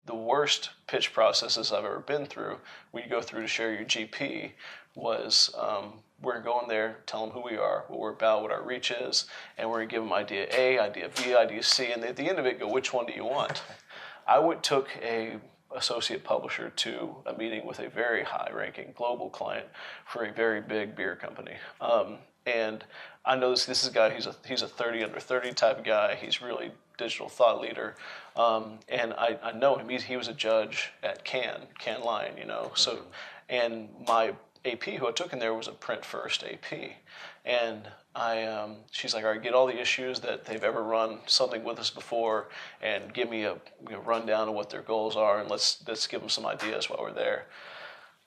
the worst pitch processes I've ever been through, when you go through to share your GP, was we're going there, tell them who we are, what we're about, what our reach is, and we're going to give them idea A, idea B, idea C, and at the end of it, go, which one do you want? Took a associate publisher to a meeting with a very high-ranking global client for a very big beer company. And I know this is a guy, he's a 30 under 30 type of guy. He's really digital thought leader. And I know him. He was a judge at Cannes Lion, you know. So, and my AP who I took in there was a print first AP. And she's like, all right, get all the issues that they've ever run something with us before, and give me a rundown of what their goals are, and let's give them some ideas while we're there.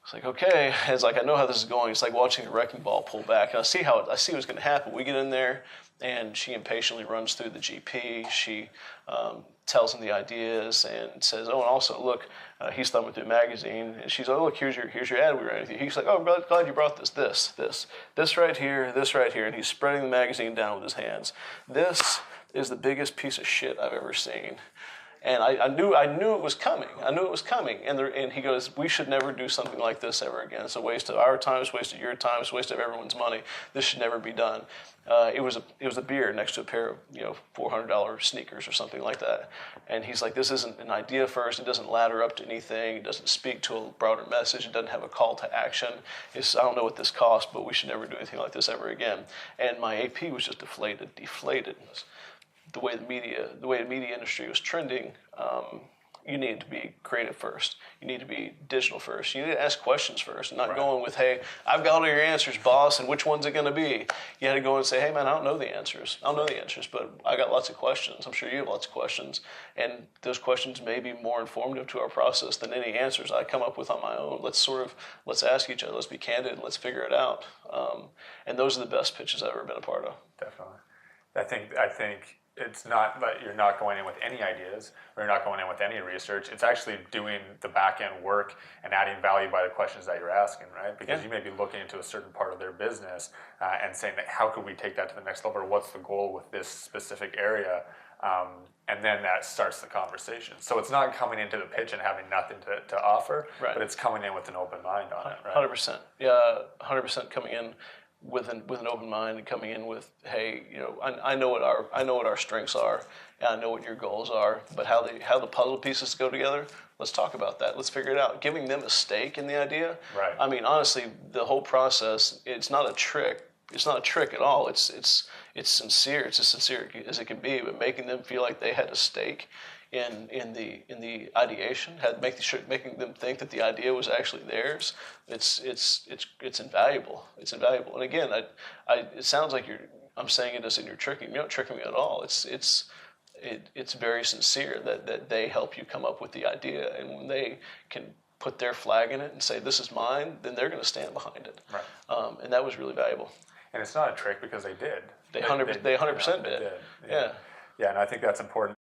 It's like, okay. It's like, I know how this is going. It's like watching a wrecking ball pull back. And I see what's going to happen. We get in there, and she impatiently runs through the GP. She tells him the ideas and says, oh, and also, look, he's thumbing through the magazine. And she's like, oh, look, here's your ad we ran with you. He's like, oh, I'm glad you brought this right here, this right here. And he's spreading the magazine down with his hands. This is the biggest piece of shit I've ever seen. And I knew it was coming. And he goes, we should never do something like this ever again. It's a waste of our time. It's a waste of your time. It's a waste of everyone's money. This should never be done. It was a beer next to a pair of $400 sneakers or something like that. And he's like, this isn't an idea first. It doesn't ladder up to anything. It doesn't speak to a broader message. It doesn't have a call to action. I don't know what this costs, but we should never do anything like this ever again. And my AP was just deflated. The way the media industry was trending, you need to be creative first. You need to be digital first. You need to ask questions first, and not going with, hey, I've got all your answers, boss, and which one's it going to be? You had to go and say, hey, man, I don't know the answers. But I got lots of questions. I'm sure you have lots of questions. And those questions may be more informative to our process than any answers I come up with on my own. Let's ask each other. Let's be candid. And let's figure it out. And those are the best pitches I've ever been a part of. Definitely. I think it's not that you're not going in with any ideas, or you're not going in with any research. It's actually doing the back end work and adding value by the questions that you're asking, right? Because you may be looking into a certain part of their business and saying, that, how could we take that to the next level? Or what's the goal with this specific area? And then that starts the conversation. So it's not coming into the pitch and having nothing to offer, but it's coming in with an open mind on it, right? 100%. Yeah, 100% coming in with an open mind, and coming in with, hey, I know what our strengths are, and I know what your goals are, but how the puzzle pieces go together, let's talk about that. Let's figure it out. Giving them a stake in the idea. Right. I mean, honestly, the whole process, it's not a trick. It's not a trick at all. It's sincere. It's as sincere as it can be, but making them feel like they had a stake in the ideation, making them think that the idea was actually theirs. It's invaluable. It's invaluable. And again, it sounds like I'm saying it as in you're tricking me. You're not tricking me at all. It's very sincere that they help you come up with the idea, and when they can put their flag in it and say, this is mine, then they're going to stand behind it. Right. And that was really valuable. And it's not a trick, because they did. They 100% did. Yeah, and I think that's important.